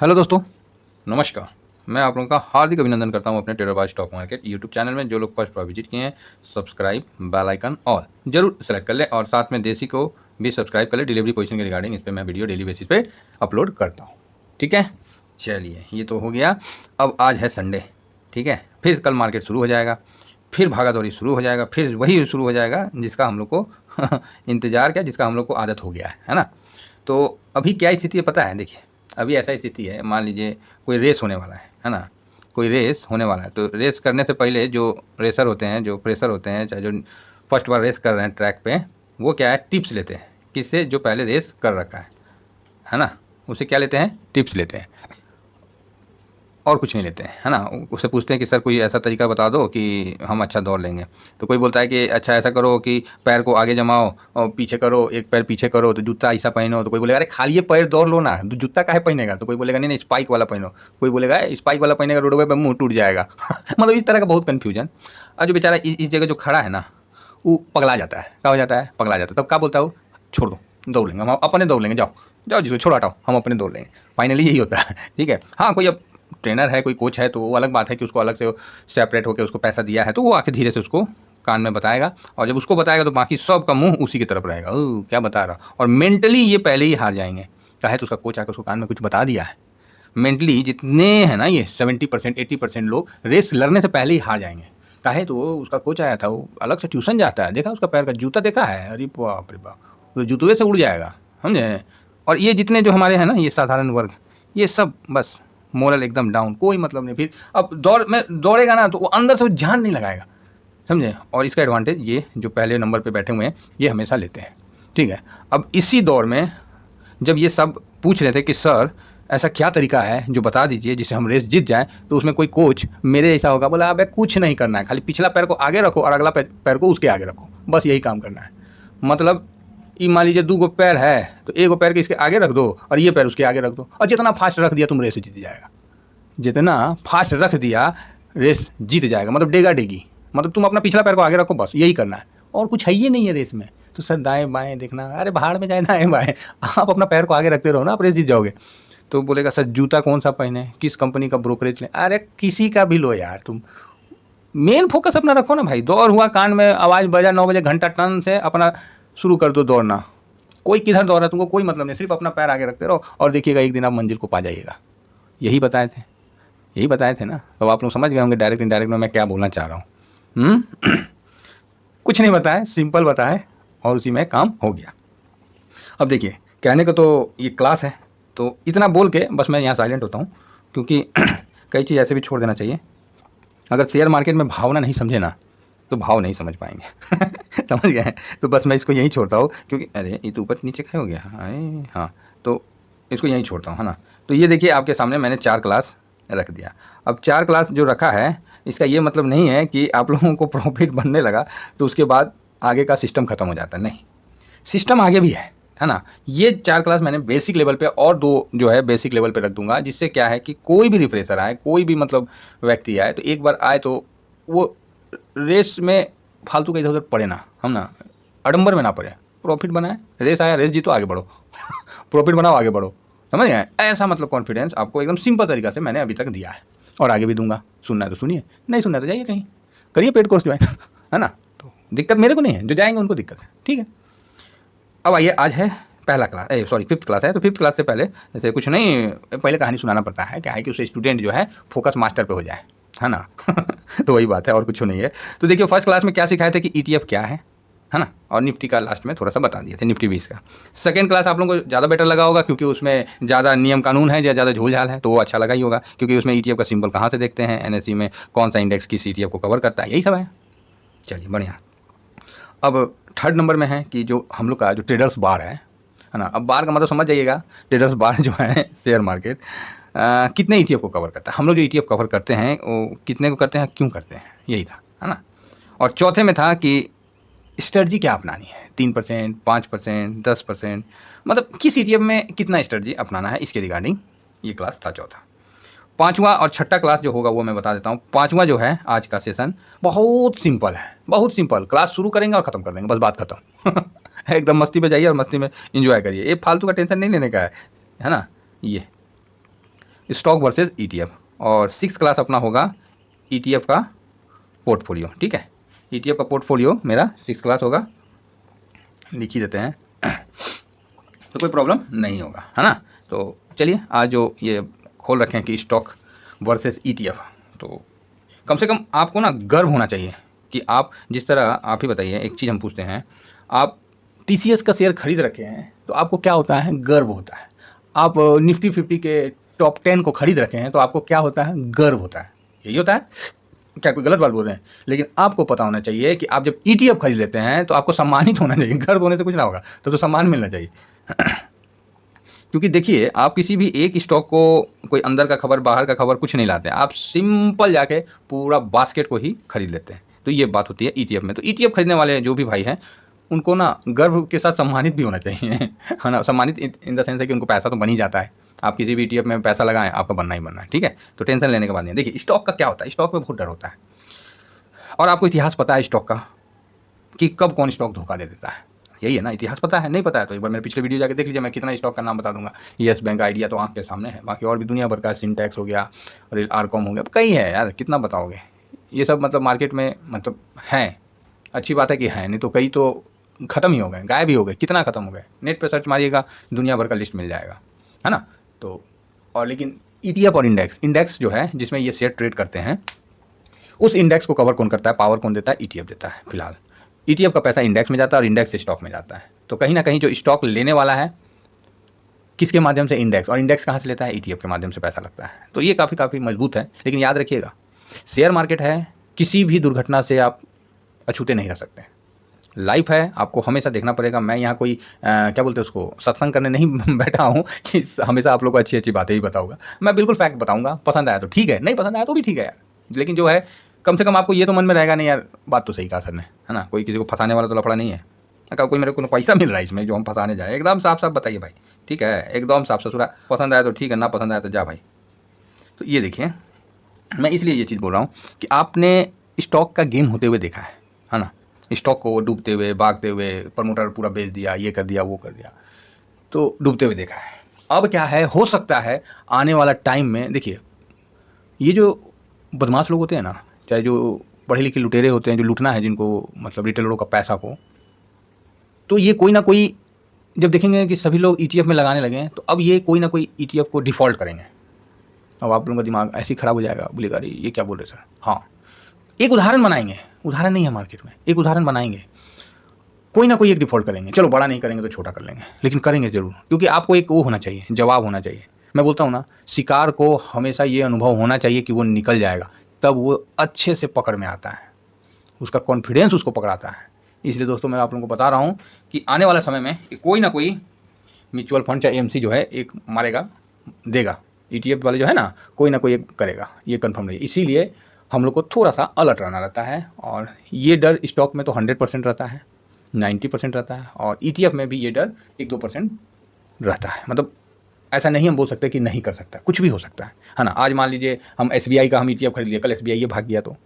Hello दोस्तों, नमस्कार। मैं आप लोगों का हार्दिक अभिनंदन करता हूं अपने ट्रेडरबाज स्टॉक मार्केट यूट्यूब चैनल में। जो लोग फर्स्ट बार विजिट किए हैं, सब्सक्राइब, बेल आइकन ऑल जरूर सेलेक्ट कर लें और साथ में देसी को भी सब्सक्राइब कर लें। डिलीवरी पोजीशन के रिगार्डिंग इस पर मैं वीडियो डेली बेसिस पे अपलोड करता हूँ। ठीक है, चलिए ये तो हो गया। अब आज है संडे, ठीक है। फिर कल मार्केट शुरू हो जाएगा, फिर भागा दौड़ी शुरू हो जाएगा, फिर वही शुरू हो जाएगा जिसका हम लोग को इंतजार क्या, जिसका हम लोग को आदत हो गया है ना। तो अभी क्या स्थिति है पता है? देखिए, अभी ऐसा स्थिति है, मान लीजिए कोई रेस होने वाला है ना। कोई रेस होने वाला है, तो रेस करने से पहले जो रेसर होते हैं, जो प्रेसर होते हैं, चाहे जो फर्स्ट बार रेस कर रहे हैं ट्रैक पे, वो क्या है, टिप्स लेते हैं किससे? जो पहले रेस कर रखा है ना। उससे क्या लेते हैं? टिप्स लेते हैं, और कुछ नहीं लेते हैं, है ना। उससे पूछते हैं कि सर कोई ऐसा तरीका बता दो कि हम अच्छा दौड़ लेंगे। तो कोई बोलता है कि अच्छा ऐसा करो कि पैर को आगे जमाओ और पीछे करो, एक पैर पीछे करो, तो जूता ऐसा पहनो। तो कोई बोलेगा अरे खाली ये पैर दौड़ लो ना, तो जूता काहे पहनेगा? तो कोई बोलेगा नहीं नहीं स्पाइक वाला पहनो। कोई बोलेगा स्पाइक वाला पहनेगा रोडवे पर मुंह टूट जाएगा। मतलब इस तरह का बहुत कन्फ्यूजन। और जो बेचारा इस जगह जो खड़ा है ना, वो पगला जाता है। क्या हो जाता है? पगला जाता है। तब क्या बोलता है वो? छोड़ दो, दौड़ लेंगे हम, अपने दौड़ लेंगे, जाओ जाओ जिसको छोड़ हटाओ, हम अपने दौड़ लेंगे। फाइनली यही होता है, ठीक है। हाँ, कोई अब ट्रेनर है, कोई कोच है, तो वो अलग बात है कि उसको अलग से सेपरेट होकर उसको पैसा दिया है, तो वो आके धीरे से उसको कान में बताएगा। और जब उसको बताएगा तो बाकी सब का मुंह उसी की तरफ रहेगा, ओह क्या बता रहा। और मेंटली ये पहले ही हार जाएंगे। चाहे तो उसका कोच आकर उसको कान में कुछ बता दिया है, मेंटली जितने हैं ना, ये 70% 80% लोग रेस लड़ने से पहले ही हार जाएंगे। काहे? तो वो उसका कोच आया था, वो अलग से ट्यूशन जाता है, देखा उसका पैर का जूता देखा है, अरे बाप रे बाप, तो जूतवे से उड़ जाएगा, समझे। और ये जितने जो हमारे हैं ना, ये साधारण वर्ग, ये सब बस मोरल एकदम डाउन, कोई मतलब नहीं। फिर अब दौड़ में दौड़ेगा ना, तो वो अंदर से वो जान नहीं लगाएगा, समझे। और इसका एडवांटेज ये जो पहले नंबर पे बैठे हुए हैं, ये हमेशा लेते हैं, ठीक है। अब इसी दौर में जब ये सब पूछ रहे थे कि सर ऐसा क्या तरीका है जो बता दीजिए जिससे हम रेस जीत जाएं, तो उसमें कोई कोच मेरे जैसा होगा, बोला अबे कुछ नहीं करना है, खाली पिछला पैर को आगे रखो और अगला पैर को उसके आगे रखो, बस यही काम करना है। मतलब ये मान लीजिए 2 गो पैर है, तो 1 गो पैर के इसके आगे रख दो और ये पैर उसके आगे रख दो, और जितना फास्ट रख दिया तुम रेस जीत जाएगा। जितना फास्ट रख दिया रेस जीत जाएगा, मतलब डेगा डेगी। मतलब तुम अपना पिछला पैर को आगे रखो, बस यही करना है, और कुछ है ही नहीं है रेस में। तो सर दाएं बाएं देखना, अरे भाड़ में जाए दाएं बाएं, आप अपना पैर को आगे रखते रहो ना, आप रेस जीत जाओगे। तो बोलेगा सर जूता कौन सा पहने, किस कंपनी का ब्रोकरेज लें? अरे किसी का भी लो यार, तुम मेन फोकस अपना रखो ना भाई। दौड़ हुआ, कान में आवाज़ बजा, 9 बजे घंटा टन से अपना शुरू कर दो दौड़ना। कोई किधर दौड़ रहा है तुमको कोई मतलब नहीं, सिर्फ अपना पैर आगे रखते रहो और देखिएगा एक दिन आप मंजिल को पा जाइएगा। यही बताए थे, यही बताए थे ना। तो आप लोग समझ गए होंगे डायरेक्ट इनडायरेक्ट में मैं क्या बोलना चाह रहा हूँ। कुछ नहीं बताए, सिंपल बताए और उसी में काम हो गया। अब देखिए, कहने को तो ये क्लास है, तो इतना बोल के बस मैं यहाँ साइलेंट होता हूँ, क्योंकि कई चीज़ ऐसे भी छोड़ देना चाहिए। अगर शेयर मार्केट में भावना नहीं समझे ना, तो भाव नहीं समझ पाएंगे। समझ गए? तो बस मैं इसको यहीं छोड़ता हूँ, क्योंकि अरे ये तो ऊपर नीचे क्या हो गया, अरे हाँ, तो इसको यहीं छोड़ता हूँ, है ना। तो ये देखिए आपके सामने मैंने 4 क्लास रख दिया। अब 4 क्लास जो रखा है, इसका ये मतलब नहीं है कि आप लोगों को प्रॉफिट बनने लगा तो उसके बाद आगे का सिस्टम ख़त्म हो जाता है, नहीं। सिस्टम आगे भी है ना। ये 4 क्लास मैंने बेसिक लेवल पे और 2 जो है बेसिक लेवल पे रख दूंगा, जिससे क्या है कि कोई भी रिफ्रेशर आए, कोई भी मतलब व्यक्ति आए, तो एक बार आए तो वो रेस में फालतू का इधर उधर पड़े ना, हम ना आडंबर में ना पड़े, प्रॉफिट बनाए। रेस आया, रेस जीतो, आगे बढ़ो। प्रॉफिट बनाओ, आगे बढ़ो, समझ गए? ऐसा मतलब कॉन्फिडेंस आपको एकदम सिंपल तरीका से मैंने अभी तक दिया है और आगे भी दूंगा। सुनना है तो सुनिए, नहीं सुनना है तो जाइए कहीं, करिए पेड कोर्स ज्वाइन, है ना। तो दिक्कत मेरे को नहीं है, जो जाएंगे उनको दिक्कत है, ठीक है। अब आइए, आज है पहला क्लास, सॉरी 5th क्लास है। तो 5th क्लास से पहले जैसे कुछ नहीं, पहले कहानी सुनाना पड़ता है, क्या है कि उसे स्टूडेंट जो है फोकस मास्टर पे हो जाए, है ना। तो वही बात है, और कुछ नहीं है। तो देखिए फर्स्ट क्लास में क्या सिखाए थे कि ETF क्या है ना, और निफ्टी का लास्ट में थोड़ा सा बता दिए थे, निफ्टी 20 का। सेकंड क्लास आप लोगों को ज़्यादा बेटर लगा होगा, क्योंकि उसमें ज़्यादा नियम कानून है या ज़्यादा झोल झाल है, तो वो अच्छा लगा ही होगा, क्योंकि उसमें ETF का सिंबल कहाँ से देखते हैं, NSE में कौन सा इंडेक्स किस ETF को कवर करता है, यही सब है। चलिए बढ़िया। अब थर्ड नंबर में है कि जो हम लोग का जो ट्रेडर्स बार है ना। अब बार का मतलब समझ जाइएगा, ट्रेडर्स बार जो है शेयर मार्केट कितने ETF को कवर करता है। हम लोग जो ETF कवर करते हैं वो कितने को करते हैं, क्यों करते हैं, यही था, है ना। और चौथे में था कि स्ट्रेटजी क्या अपनानी है, 3%, 5%, 10%, मतलब किस ETF में कितना स्ट्रेटजी अपनाना है, इसके रिगार्डिंग ये क्लास था चौथा। पाँचवा और छठा क्लास जो होगा वो मैं बता देता हूँ। पाँचवा जो है आज का सेशन बहुत सिंपल है, बहुत सिंपल। क्लास शुरू करेंगे और ख़त्म कर देंगे, बस बात खत्म। एकदम मस्ती में जाइए और मस्ती में इंजॉय करिए, ये फालतू का टेंशन नहीं लेने का है ना। ये स्टॉक वर्सेस ईटीएफ, और 6th क्लास अपना होगा ईटीएफ का पोर्टफोलियो। ठीक है, ईटीएफ का पोर्टफोलियो मेरा 6th क्लास होगा, लिख ही देते हैं तो कोई प्रॉब्लम नहीं होगा, है ना। तो चलिए आज जो ये खोल रखे हैं कि स्टॉक वर्सेस ईटीएफ, तो कम से कम आपको ना गर्व होना चाहिए कि आप जिस तरह, आप ही बताइए, एक चीज़ हम पूछते हैं, आप टीसीएस का शेयर खरीद रखे हैं तो आपको क्या होता है, गर्व होता है। आप निफ्टी 50 के टॉप 10 को खरीद रखे हैं तो आपको क्या होता है, गर्व होता है। यही होता है क्या, कोई गलत बात बोल रहे हैं? लेकिन आपको पता होना चाहिए कि आप जब ईटीएफ खरीद लेते हैं तो आपको सम्मानित होना चाहिए, गर्व होने से कुछ ना होगा, तो सम्मान मिलना चाहिए। क्योंकि देखिए, आप किसी भी एक स्टॉक को कोई अंदर का खबर बाहर का खबर कुछ नहीं लाते हैं, आप सिंपल जाके पूरा बास्केट को ही खरीद लेते हैं। तो ये बात होती है ईटीएफ में। तो ईटीएफ खरीदने वाले जो भी भाई हैं उनको ना गर्व के साथ सम्मानित भी होना चाहिए, है ना। सम्मानित इन द सेंस है कि उनको पैसा तो बन ही जाता है। आप किसी भी ईटीएफ में पैसा लगाएं, आपका बनना ही बनना है, ठीक है। तो टेंशन लेने के बाद नहीं। देखिए स्टॉक का क्या होता है, स्टॉक में बहुत डर होता है, और आपको इतिहास पता है स्टॉक का कि कब कौन स्टॉक धोखा दे देता है। यही है ना, इतिहास पता है। नहीं पता है तो एक बार मेरे पिछले वीडियो जाके देख लीजिए, मैं कितना स्टॉक का नाम बता दूंगा। येस बैंक, आइडिया तो आंख के सामने है, बाकी और भी दुनिया भर का, सिंटैक्स हो गया, आरकॉम हो गया, कई है यार, कितना बताओगे। ये सब मतलब मार्केट में मतलब हैं, अच्छी बात है कि हैं, नहीं तो कई तो ख़त्म ही हो गए, गायब ही हो गए। कितना ख़त्म हो गए, नेट पर सर्च मारिएगा दुनिया भर का लिस्ट मिल जाएगा, है ना। तो और लेकिन ईटीएफ और इंडेक्स जो है जिसमें ये शेयर ट्रेड करते हैं, उस इंडेक्स को कवर कौन करता है, पावर कौन देता है, ईटीएफ देता है। फिलहाल ईटीएफ का पैसा इंडेक्स में जाता है और इंडेक्स से स्टॉक में जाता है। तो कहीं ना कहीं जो स्टॉक लेने वाला है किसके माध्यम से, इंडेक्स, और इंडेक्स कहाँ से लेता है, ईटीएफ के माध्यम से पैसा लगता है। तो ये काफ़ी मजबूत है। लेकिन याद रखिएगा, शेयर मार्केट है, किसी भी दुर्घटना से आप अछूते नहीं रह सकते। लाइफ है, आपको हमेशा देखना पड़ेगा। मैं यहाँ कोई क्या बोलते हैं उसको, सत्संग करने नहीं बैठा हूँ कि हमेशा आप लोग को अच्छी अच्छी बातें ही बताऊंगा। मैं बिल्कुल फैक्ट बताऊंगा, पसंद आया तो ठीक है, नहीं पसंद आया तो भी ठीक है यार। लेकिन जो है कम से कम आपको ये तो मन में रहेगा, नहीं यार बात तो सही कहा सर ने, है ना। कोई किसी को फंसाने वाला तो लफड़ा नहीं है, अगर कोई मेरे को पैसा मिल रहा है इसमें जो हम फंसाने जाए। एकदम साफ साफ बताइए भाई, ठीक है, एकदम साफ ससुरा। पसंद आया तो ठीक है, ना पसंद आया तो जा भाई। तो ये देखिए, मैं इसलिए ये चीज़ बोल रहा हूँ कि आपने स्टॉक का गेम होते हुए देखा है ना। स्टॉक को डूबते हुए, भागते हुए, प्रमोटर पूरा बेच दिया, ये कर दिया, वो कर दिया, तो डूबते हुए देखा है। अब क्या है, हो सकता है आने वाला टाइम में, देखिए ये जो बदमाश लोग होते हैं ना, चाहे जो पढ़े लिखे लुटेरे होते हैं, जो लूटना है जिनको, मतलब रिटेलरों का पैसा को, तो ये कोई ना कोई जब देखेंगे कि सभी लोग ईटीएफ में लगाने लगे हैं, तो अब ये कोई ना कोई ईटीएफ को डिफ़ॉल्ट करेंगे। अब आप लोगों का दिमाग ऐसे ही खराब हो जाएगा, बोलेगा अरे ये क्या बोल रहे सर। हाँ, एक उदाहरण बनाएंगे, उदाहरण नहीं है मार्केट में, एक उदाहरण बनाएंगे, कोई ना कोई एक डिफ़ॉल्ट करेंगे। चलो बड़ा नहीं करेंगे तो छोटा कर लेंगे, लेकिन करेंगे ज़रूर, क्योंकि आपको एक वो होना चाहिए, जवाब होना चाहिए। मैं बोलता हूँ ना, शिकार को हमेशा ये अनुभव होना चाहिए कि वो निकल जाएगा, तब वो अच्छे से पकड़ में आता है, उसका कॉन्फिडेंस उसको पकड़ाता है। इसलिए दोस्तों मैं आप लोगों को बता रहा हूँ कि आने वाला समय में कोई ना कोई म्यूचुअल फंड चाहे एएमसी जो है एक मारेगा, देगा। ईटीएफ वाले जो है ना, कोई ना कोई एक करेगा, ये कंफर्म नहीं है। इसीलिए हम लोग को थोड़ा सा अलर्ट रहना रहता है, और ये डर स्टॉक में तो 100% रहता है, 90% रहता है, और ईटीएफ में भी ये डर 1-2% रहता है। मतलब ऐसा नहीं हम बोल सकते कि नहीं कर सकता, कुछ भी हो सकता है ना। आज मान लीजिए हम एसबीआई का हम ईटीएफ खरीद लिया, कल एसबीआई ये भाग गया, तो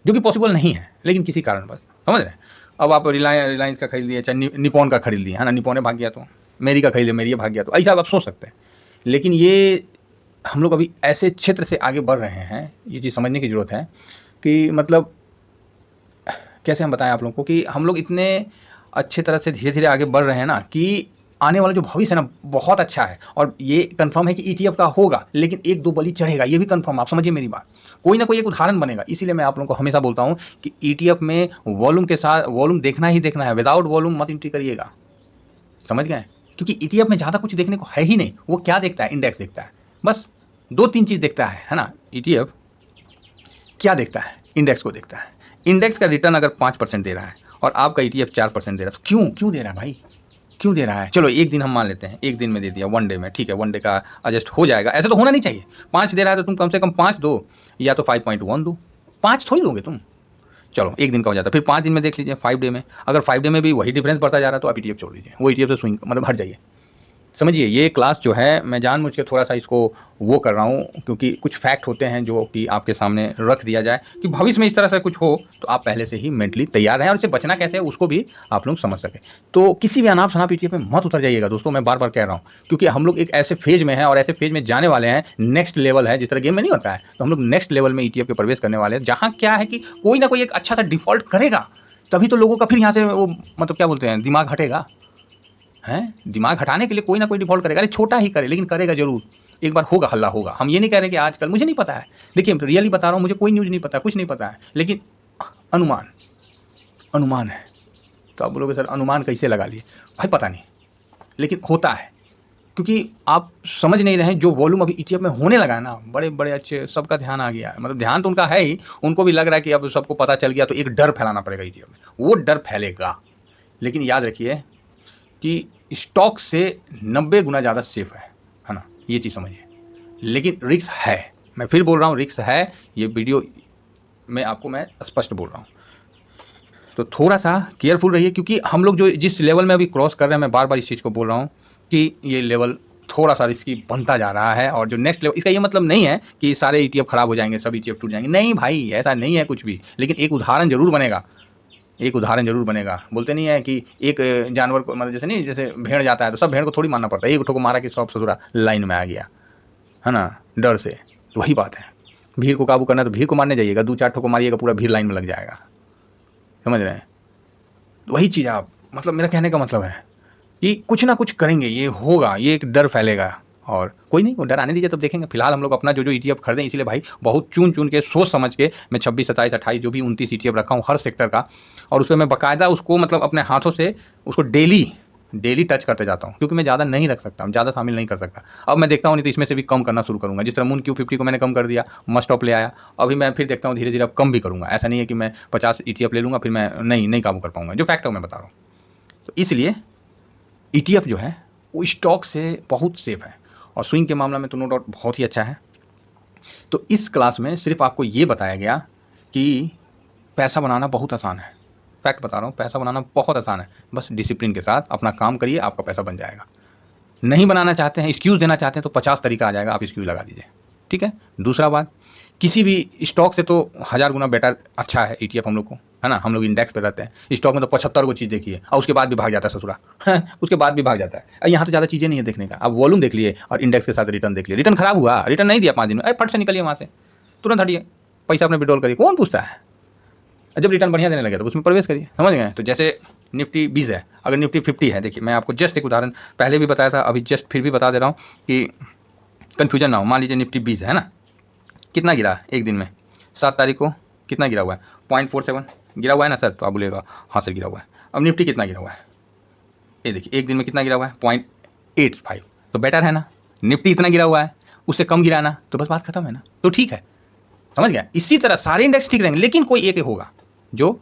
जो कि पॉसिबल नहीं है, लेकिन किसी कारणवश, समझ रहे हैं। अब आप रिलायंस का खरीद लिए, चाहे निपॉन का खरीद लिए, है ना, निपॉन भाग गया, तो मेरी का खरीद लिया, मेरी भाग गया, तो ऐसा आप सोच सकते हैं। लेकिन ये हम लोग अभी ऐसे क्षेत्र से आगे बढ़ रहे हैं, ये चीज़ समझने की ज़रूरत है कि मतलब कैसे हम बताएं आप लोगों को कि हम लोग इतने अच्छे तरह से धीरे धीरे आगे बढ़ रहे हैं ना, कि आने वाला जो भविष्य है ना बहुत अच्छा है। और ये कंफर्म है कि ईटीएफ का होगा, लेकिन 1-2 बलि चढ़ेगा, ये भी कंफर्म, आप समझिए मेरी बात। कोई ना कोई एक उदाहरण बनेगा। इसीलिए मैं आप लोगों को हमेशा बोलता हूँ कि ईटीएफ में वॉल्यूम के साथ, वॉल्यूम देखना ही देखना है, विदाउट वॉल्यूम मत एंट्री करिएगा, समझ गए। क्योंकि ईटीएफ में ज़्यादा कुछ देखने को है ही नहीं। वो क्या देखता है, इंडेक्स देखता है, बस 2-3 चीज़ देखता है ना। ईटीएफ क्या देखता है, इंडेक्स को देखता है। इंडेक्स का रिटर्न अगर 5% दे रहा है और आपका ईटीएफ 4% दे रहा है, तो क्यों दे रहा है भाई, क्यों दे रहा है। चलो एक दिन हम मान लेते हैं, एक दिन में दे दिया, 1 डे में, ठीक है, 1 डे का एडजस्ट हो जाएगा। ऐसा तो होना नहीं चाहिए। 5 दे रहा है तो तुम कम से कम 5 दो, या तो 5.1 दो, 5 थोड़ी दोगे तुम। चलो एक दिन का हो जाता है, फिर 5 दिन में देख लीजिए, 5 डे में। अगर 5 डे में भी वही डिफरेंस बढ़ता जा रहा है तो आप ईटीएफ छोड़ दीजिए, वो ईटीएफ से स्विंग मतलब हट जाइए। समझिए ये क्लास जो है मैं जानबूझ के थोड़ा-सा इसको वो कर रहा हूँ क्योंकि कुछ फैक्ट होते हैं जो कि आपके सामने रख दिया जाए कि भविष्य में इस तरह से कुछ हो तो आप पहले से ही मेंटली तैयार रहें और इससे बचना कैसे है उसको भी आप लोग समझ सकें। तो किसी भी अनाप-शनाप ईटीएफ में मत उतर जाइएगा दोस्तों, मैं बार-बार कह रहा हूँ क्योंकि हम लोग एक ऐसे फ़ेज़ में हैं और ऐसे फ़ेज़ में जाने वाले हैं, नेक्स्ट लेवल है, जिस तरह गेम में नहीं होता है, तो हम लोग नेक्स्ट लेवल में ईटीएफ के प्रवेश करने वाले हैं, जहाँ क्या है कि कोई ना कोई एक अच्छा-सा डिफ़ॉल्ट करेगा, तभी तो लोगों का फिर यहाँ से वो मतलब क्या बोलते हैं दिमाग हटेगा। हैं? दिमाग हटाने के लिए कोई ना कोई डिफ़ॉल्ट करेगा, अरे छोटा ही करे लेकिन करेगा ज़रूर। एक बार होगा, हल्ला होगा। हम ये नहीं कह रहे कि आजकल मुझे नहीं पता है। देखिए रियली बता रहा हूँ, मुझे कोई न्यूज़ नहीं पता, कुछ नहीं पता है। लेकिन अनुमान, अनुमान है। तो आप बोलोगे सर अनुमान कैसे लगा लिए? भाई पता नहीं, लेकिन होता है। क्योंकि आप समझ नहीं रहे हैं जो वॉल्यूम अभी ईटीएफ में होने लगा है ना, बड़े-बड़े अच्छे सबका ध्यान आ गया है। मतलब ध्यान तो उनका है ही, उनको भी लग रहा है कि अब सबको पता चल गया तो एक डर फैलाना पड़ेगा ईटीएफ में। वो डर फैलेगा। लेकिन याद रखिए कि स्टॉक से 90 गुना ज़्यादा सेफ है ना? ये चीज़ समझिए। लेकिन रिस्क है, मैं फिर बोल रहा हूँ रिस्क है, ये वीडियो में आपको मैं स्पष्ट बोल रहा हूँ। तो थोड़ा-सा केयरफुल रहिए क्योंकि हम लोग जो जिस लेवल में अभी क्रॉस कर रहे हैं, मैं बार-बार इस चीज़ को बोल रहा हूँ कि ये लेवल थोड़ा-सा रिस्की बनता जा रहा है और जो नेक्स्ट लेवल इसका ये मतलब नहीं है कि सारे ईटीएफ खराब हो जाएँगे, सब ईटीएफ टूट जाएँगे। नहीं भाई, ऐसा नहीं है कुछ भी। लेकिन एक उदाहरण ज़रूर बनेगा। एक उदाहरण ज़रूर बनेगा। बोलते नहीं है कि एक जानवर को मतलब जैसे नहीं जैसे भेड़ जाता है तो सब भेड़ को थोड़ी मारना पड़ता है। एक ठो को मारा कि सब ससुरा लाइन में आ गया, है ना? डर से। तो वही बात है। भीड़ को काबू करना है तो भीड़ को मारने जाइएगा, 2-4 ठो को मारिएगा पूरा भीड़ लाइन में लग जाएगा। समझ रहे हैं? तो वही चीज़ आप मतलब मेरा कहने का मतलब है कि कुछ ना कुछ करेंगे, ये होगा, ये एक डर फैलेगा और कोई नहीं, वो डर आने दीजिए तब देखेंगे। फिलहाल हम लोग अपना जो-जो ईटीएफ खरीदें इसीलिए भाई बहुत चुन-चुन के सोच समझ के मैं 26, 27, 28 जो भी 29 ईटीएफ रखा हूँ हर सेक्टर का और उसपे मैं बाकायदा उसको मतलब अपने हाथों से उसको डेली टच करते जाता हूँ क्योंकि मैं ज़्यादा नहीं रख सकता, ज़्यादा शामिल नहीं कर सकता। अब मैं देखता हूँ नहीं तो इसमें से भी कम करना शुरू करूँगा। जिस तरह मून Q50 को मैंने कम कर दिया, मस्ट ऑफ ले आया। अभी मैं फिर देखता हूँ धीरे-धीरे अब कम भी करूँगा। ऐसा नहीं है कि मैं 50 ईटीएफ ले लूँगा फिर मैं नहीं काबू कर पाऊँगा। जो फैक्ट है वो मैं बता रहा हूँ। तो इसलिए ईटीएफ जो है वो स्टॉक से बहुत सेफ है और स्विंग के मामला में तो नो डाउट बहुत ही अच्छा है। तो इस क्लास में सिर्फ आपको ये बताया गया कि पैसा बनाना बहुत आसान है। फैक्ट बता रहा हूँ, पैसा बनाना बहुत आसान है। बस डिसिप्लिन के साथ अपना काम करिए, आपका पैसा बन जाएगा। नहीं बनाना चाहते हैं, एक्सक्यूज़ देना चाहते हैं तो 50 तरीका आ जाएगा, आप एक्सक्यूज़ लगा दीजिए। ठीक है? दूसरा बात, किसी भी स्टॉक से तो 1000 गुना बेटर अच्छा है ईटीएफ हम लोग को, है ना? हम लोग इंडेक्स पे रहते हैं। स्टॉक में तो 75 गो चीज़ देखी है और उसके बाद भी भाग जाता है ससुरा। उसके बाद भी भाग जाता है। यहाँ तो ज़्यादा चीज़ें नहीं है देखने का। आप वॉल्यूम देख लिए और इंडेक्स के साथ रिटर्न देख लिए। रिटर्न खराब हुआ, रिटर्न नहीं दिया 5 दिन में, अरे फट से निकलिए वहाँ से। तुरंत हटिए, पैसा अपने विथड्रॉल करिए। कौन पूछता है? जब रिटर्न बढ़िया देने लगे तो उसमें प्रवेश करिए। समझ गए? तो जैसे निफ्टी 20 है, अगर निफ्टी 50 है, देखिए मैं आपको जस्ट एक उदाहरण पहले भी बताया था, अभी जस्ट फिर भी बता दे रहा हूँ कि कन्फ्यूजन ना हो। मान लीजिए निफ्टी 20 है ना, कितना गिरा एक दिन में? 7 तारीख को कितना गिरा हुआ है? 0.47 गिरा हुआ है ना सर? तो आप बोलिएगा हाँ सर गिरा हुआ है। अब निफ्टी कितना गिरा हुआ है? ये देखिए एक दिन में कितना गिरा हुआ है? 0.85। तो बेटर है ना? निफ्टी इतना गिरा हुआ है, उससे कम गिरा ना, तो बस बात खत्म है ना, तो ठीक है। समझ गया? इसी तरह सारे इंडेक्स ठीक रहेंगे लेकिन कोई एक होगा जो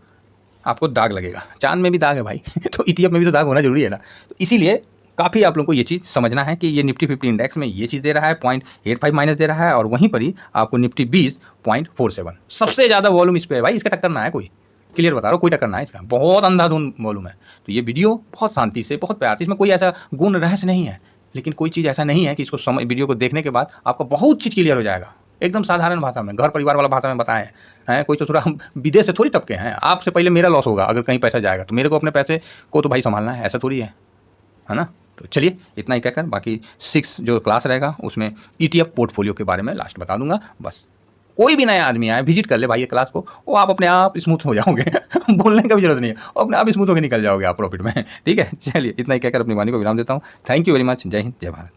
आपको दाग लगेगा। चाँद में भी दाग है भाई तो ईटीएफ में भी तो दाग होना ज़रूरी है ना। तो इसीलिए काफ़ी आप लोगों को ये चीज़ समझना है कि ये निफ्टी 50 इंडेक्स में ये चीज़ दे रहा है, 0.85 माइनस दे रहा है और वहीं पर ही आपको निफ्टी 20 0.47 सबसे ज़्यादा वॉल्यूम इस पे है भाई, इसका टक्कर ना है कोई। क्लियर बता रहा हूँ, कोई टक्कर ना है इसका। बहुत अंधाधुंध वॉल्यूम है। तो ये वीडियो बहुत शांति से, बहुत प्यार से, इसमें कोई ऐसा गुण रहस्य नहीं है। लेकिन कोई चीज़ ऐसा नहीं है कि इसको वीडियो को देखने के बाद आपको बहुत चीज़ क्लियर हो जाएगा। एकदम साधारण भाषा में, घर परिवार वाला भाषा में बताएँ हैं। कोई तो थोड़ा हम विदेश से थोड़ी टपके हैं। आपसे पहले मेरा लॉस होगा अगर कहीं पैसा जाएगा तो मेरे को अपने पैसे को तो भाई संभालना है, ऐसा थोड़ी है ना? तो चलिए इतना ही कहकर बाकी 6 जो क्लास रहेगा उसमें ईटीएफ पोर्टफोलियो के बारे में लास्ट बता दूंगा। बस कोई भी नया आदमी आए विजिट कर ले भाई ये क्लास को, वो आप अपने आप स्मूथ हो जाओगे बोलने का भी जरूरत नहीं है, अपने आप स्मूथ होकर निकल जाओगे आप प्रॉफिट में। ठीक है, चलिए इतना ही कहकर अपनी वाणी को विराम देता हूँ। Thank you very much. जय हिंद, जय भारत।